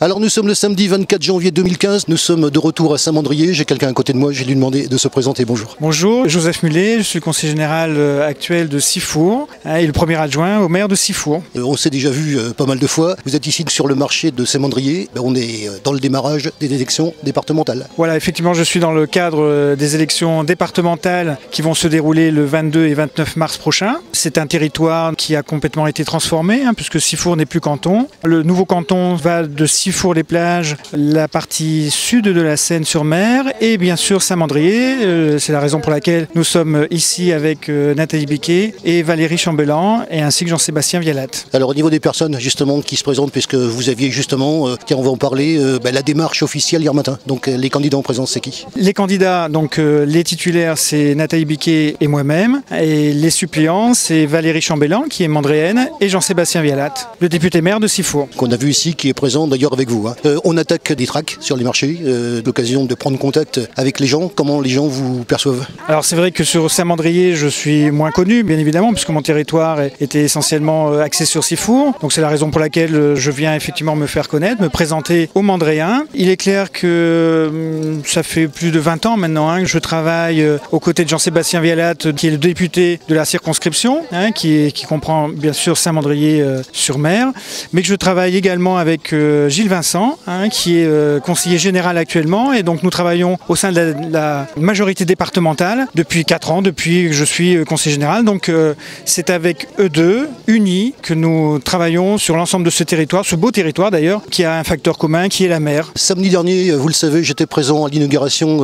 Alors nous sommes le samedi 24 janvier 2015, nous sommes de retour à Saint-Mandrier. J'ai quelqu'un à côté de moi, j'ai lui demandé de se présenter. Bonjour. Bonjour, Joseph Mullet, je suis conseiller général actuel de Sifour et le premier adjoint au maire de Sifour. On s'est déjà vu pas mal de fois. Vous êtes ici sur le marché de Saint-Mandrier. On est dans le démarrage des élections départementales. Voilà, effectivement, je suis dans le cadre des élections départementales qui vont se dérouler le 22 et 29 mars prochain. C'est un territoire qui a complètement été transformé, puisque Sifour n'est plus canton. Le nouveau canton va de Sifour-les-Plages, la partie sud de la Seine-sur-Mer et bien sûr Saint-Mandrier. C'est la raison pour laquelle nous sommes ici avec Nathalie Biquet et Valérie Chambellan et ainsi que Jean-Sébastien Vialat. Alors au niveau des personnes justement qui se présentent, puisque vous aviez justement, on va en parler, la démarche officielle hier matin. Donc les candidats en présence, c'est qui? Les candidats, donc les titulaires, c'est Nathalie Biquet et moi-même. Et les suppléants, c'est Valérie Chambellan qui est mandréenne et Jean-Sébastien Vialat, le député maire de Sifour. Qu'on a vu ici, qui est présent d'ailleurs avec vous. On attaque des tracts sur les marchés, l'occasion de prendre contact avec les gens. Comment les gens vous perçoivent? Alors c'est vrai que sur Saint-Mandrier, je suis moins connu, bien évidemment, puisque mon territoire était essentiellement axé sur Sifour. Donc c'est la raison pour laquelle je viens effectivement me faire connaître, me présenter aux Mandréens. Il est clair que ça fait plus de 20 ans maintenant que je travaille aux côtés de Jean-Sébastien Vialat, qui est le député de la circonscription, qui comprend bien sûr Saint-Mandrier-sur-Mer, mais que je travaille également avec Gilles Vincent, qui est conseiller général actuellement, et donc nous travaillons au sein de la majorité départementale depuis 4 ans, depuis que je suis conseiller général. Donc c'est avec eux deux, unis, que nous travaillons sur l'ensemble de ce territoire, ce beau territoire d'ailleurs, qui a un facteur commun, qui est la mer. Samedi dernier, vous le savez, j'étais présent à l'inauguration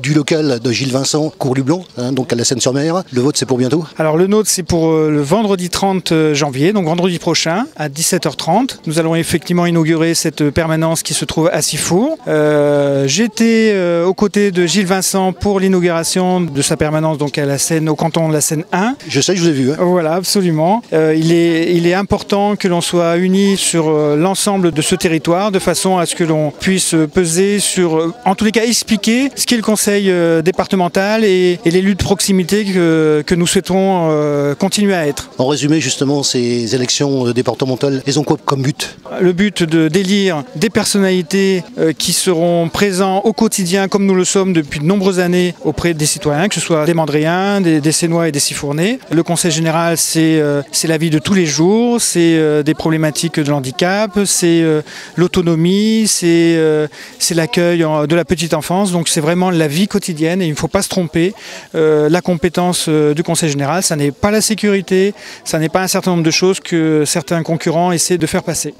du local de Gilles Vincent, Cours-Lublanc, donc à la Seine-sur-Mer. Le vote, c'est pour bientôt? Alors le nôtre, c'est pour le vendredi 30 janvier, donc vendredi prochain, à 17h30. Nous allons effectivement inaugurer cette permanence qui se trouve à Sifour. J'étais aux côtés de Gilles Vincent pour l'inauguration de sa permanence donc à la Seine, au canton de la Seine 1. Je sais, je vous ai vu. Voilà, absolument. Il est important que l'on soit unis sur l'ensemble de ce territoire, de façon à ce que l'on puisse peser sur, en tous les cas, expliquer ce qu'est le conseil départemental et les luttes de proximité que nous souhaitons continuer à être. En résumé, justement, ces élections départementales, elles ont quoi comme but? Le but d'élire des personnalités qui seront présents au quotidien, comme nous le sommes depuis de nombreuses années, auprès des citoyens, que ce soit des Mandréens, des Sénois et des Sifournais. Le conseil général, c'est la vie de tous les jours, c'est des problématiques de handicap, c'est l'autonomie, c'est l'accueil de la petite enfance. Donc c'est vraiment la vie quotidienne et il ne faut pas se tromper. La compétence du conseil général, ça n'est pas la sécurité, ça n'est pas un certain nombre de choses que certains concurrents essaient de faire passer.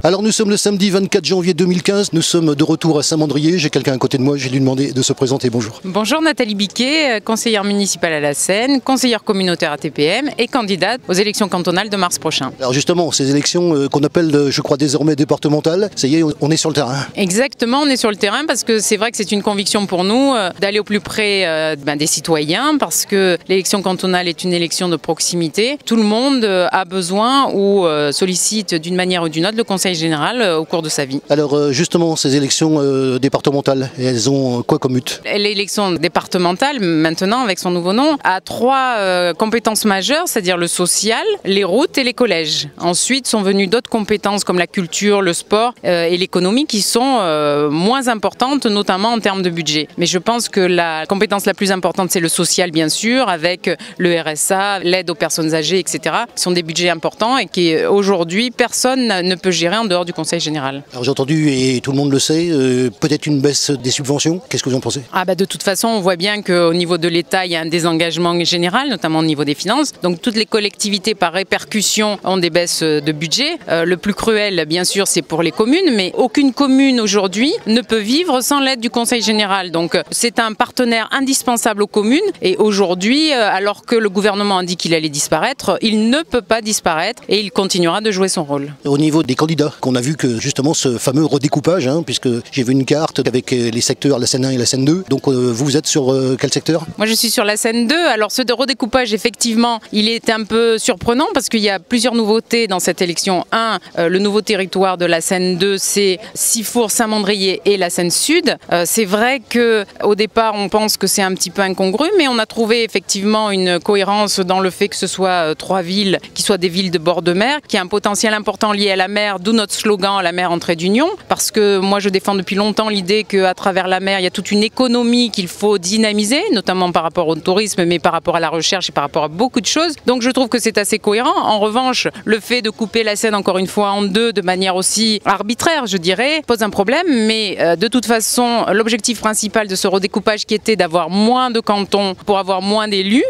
Alors nous sommes le samedi 24 janvier 2015, nous sommes de retour à Saint-Mandrier. J'ai quelqu'un à côté de moi, j'ai lui demandé de se présenter. Bonjour. Bonjour, Nathalie Biquet, conseillère municipale à la Seine, conseillère communautaire à TPM et candidate aux élections cantonales de mars prochain. Alors justement, ces élections qu'on appelle, je crois, désormais départementales, ça y est, on est sur le terrain. Exactement, on est sur le terrain parce que c'est vrai que c'est une conviction pour nous d'aller au plus près des citoyens, parce que l'élection cantonale est une élection de proximité. Tout le monde a besoin ou sollicite d'une manière ou d'une autre le conseil général au cours de sa vie. Alors justement, ces élections départementales, elles ont quoi comme but? L'élection départementale, maintenant avec son nouveau nom, a 3 compétences majeures, c'est-à-dire le social, les routes et les collèges. Ensuite sont venues d'autres compétences comme la culture, le sport et l'économie qui sont moins importantes, notamment en termes de budget. Mais je pense que la compétence la plus importante, c'est le social, bien sûr, avec le RSA, l'aide aux personnes âgées, etc. Ce sont des budgets importants et qu'aujourd'hui, personne ne peut gérer en dehors du Conseil général. Alors j'ai entendu, et tout le monde le sait, peut-être une baisse des subventions. Qu'est-ce que vous en pensez? De toute façon, on voit bien qu'au niveau de l'État, il y a un désengagement général, notamment au niveau des finances. Donc toutes les collectivités, par répercussion, ont des baisses de budget. Le plus cruel, bien sûr, c'est pour les communes, mais aucune commune aujourd'hui ne peut vivre sans l'aide du Conseil général. Donc c'est un partenaire indispensable aux communes. Et aujourd'hui, alors que le gouvernement a dit qu'il allait disparaître, il ne peut pas disparaître et il continuera de jouer son rôle. Au niveau des candidats, qu'on a vu que justement ce fameux redécoupage, puisque j'ai vu une carte avec les secteurs, la Seine 1 et la Seine 2. Donc vous êtes sur quel secteur? Moi je suis sur la Seine 2. Alors ce redécoupage, effectivement, il est un peu surprenant parce qu'il y a plusieurs nouveautés dans cette élection. Le nouveau territoire de la Seine 2, c'est Sifour, Saint-Mandrier et la Seine Sud. C'est vrai qu'au départ on pense que c'est un petit peu incongru, mais on a trouvé effectivement une cohérence dans le fait que ce soit 3 villes qui soient des villes de bord de mer, qui a un potentiel important lié à la mer, d'où notre slogan « La mer en trait d'union », parce que moi je défends depuis longtemps l'idée qu'à travers la mer, il y a toute une économie qu'il faut dynamiser, notamment par rapport au tourisme, mais par rapport à la recherche et par rapport à beaucoup de choses. Donc je trouve que c'est assez cohérent. En revanche, le fait de couper la Seine encore une fois en deux de manière aussi arbitraire, je dirais, pose un problème, mais de toute façon, l'objectif principal de ce redécoupage qui était d'avoir moins de cantons pour avoir moins d'élus,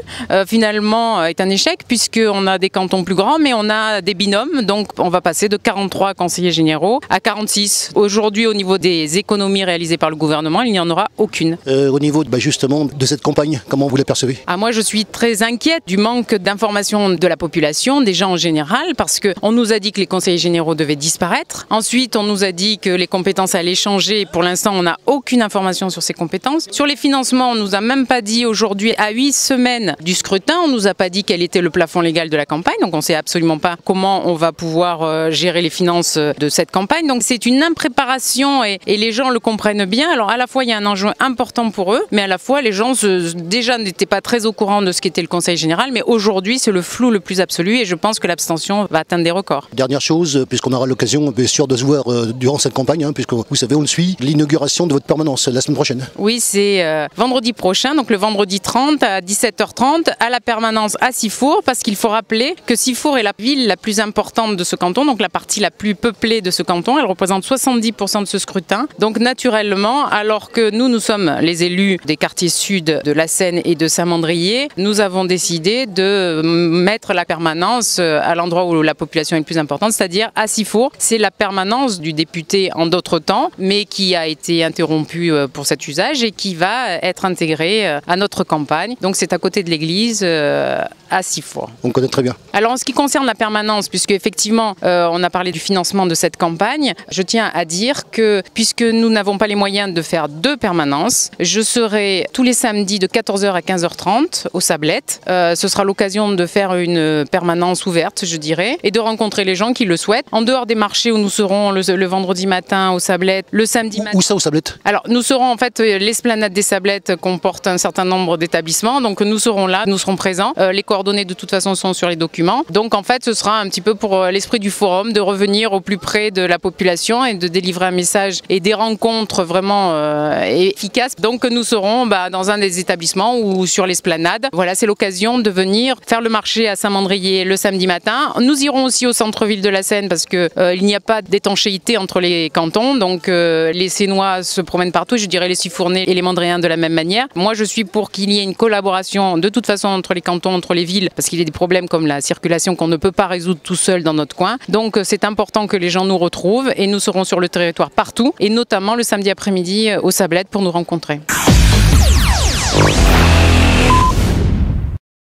finalement est un échec, puisqu'on a des cantons plus grands, mais on a des binômes, donc on va passer de 43 conseillers généraux à 46. Aujourd'hui, au niveau des économies réalisées par le gouvernement, il n'y en aura aucune. Au niveau justement de cette campagne, comment vous la percevez? Moi, je suis très inquiète du manque d'information de la population, des gens en général, parce qu'on nous a dit que les conseillers généraux devaient disparaître. Ensuite, on nous a dit que les compétences allaient changer. Pour l'instant, on n'a aucune information sur ces compétences. Sur les financements, on nous a même pas dit aujourd'hui, à 8 semaines du scrutin, on nous a pas dit quel était le plafond légal de la campagne. Donc, on sait absolument pas comment on va pouvoir gérer les finances de cette campagne. Donc, c'est une impréparation et les gens le comprennent bien. Alors, à la fois, il y a un enjeu important pour eux, mais à la fois, les gens déjà n'étaient pas très au courant de ce qu'était le Conseil général. Mais aujourd'hui, c'est le flou le plus absolu et je pense que l'abstention va atteindre des records. Dernière chose, puisqu'on aura l'occasion bien sûr de se voir durant cette campagne, puisque vous savez, on le suit, l'inauguration de votre permanence la semaine prochaine. Oui, c'est vendredi prochain, donc le vendredi 30 à 17h30 à la permanence à Sifour, parce qu'il faut rappeler que Sifour est la ville la plus importante de ce canton, donc la partie la plus peuplée de ce canton. Elle représente 70% de ce scrutin. Donc naturellement, alors que nous sommes les élus des quartiers sud de la Seine et de Saint-Mandrier, nous avons décidé de mettre la permanence à l'endroit où la population est le plus importante, c'est-à-dire à Sifour. C'est la permanence du député en d'autres temps, mais qui a été interrompue pour cet usage et qui va être intégrée à notre campagne. Donc c'est à côté de l'église à Sifour. On connaît très bien. Alors en ce qui concerne la permanence, puisque effectivement on a parlé du financement de cette campagne, je tiens à dire que puisque nous n'avons pas les moyens de faire 2 permanences, je serai tous les samedis de 14h à 15h30 aux Sablettes. Ce sera l'occasion de faire une permanence ouverte, je dirais, et de rencontrer les gens qui le souhaitent. En dehors des marchés où nous serons le vendredi matin aux Sablettes, le samedi matin. Où ça aux Sablettes? Alors nous serons en fait, l'esplanade des Sablettes comporte un certain nombre d'établissements, donc nous serons là, nous serons présents. Les coordonnées de toute façon sont sur les documents. Donc en fait ce sera un petit peu pour l'esprit du forum, de revenir au plus près de la population et de délivrer un message et des rencontres vraiment efficaces. Donc nous serons dans un des établissements ou sur l'esplanade. Voilà, c'est l'occasion de venir faire le marché à Saint-Mandrier le samedi matin. Nous irons aussi au centre-ville de la Seine parce que il n'y a pas d'étanchéité entre les cantons, donc les Sénois se promènent partout, je dirais les Sifournais et les Mandréens de la même manière. Moi je suis pour qu'il y ait une collaboration de toute façon entre les cantons, entre les villes, parce qu'il y a des problèmes comme la circulation qu'on ne peut pas résoudre tout seul dans notre coin. Donc c'est important que les gens nous retrouvent et nous serons sur le territoire partout et notamment le samedi après-midi aux Sablettes pour nous rencontrer.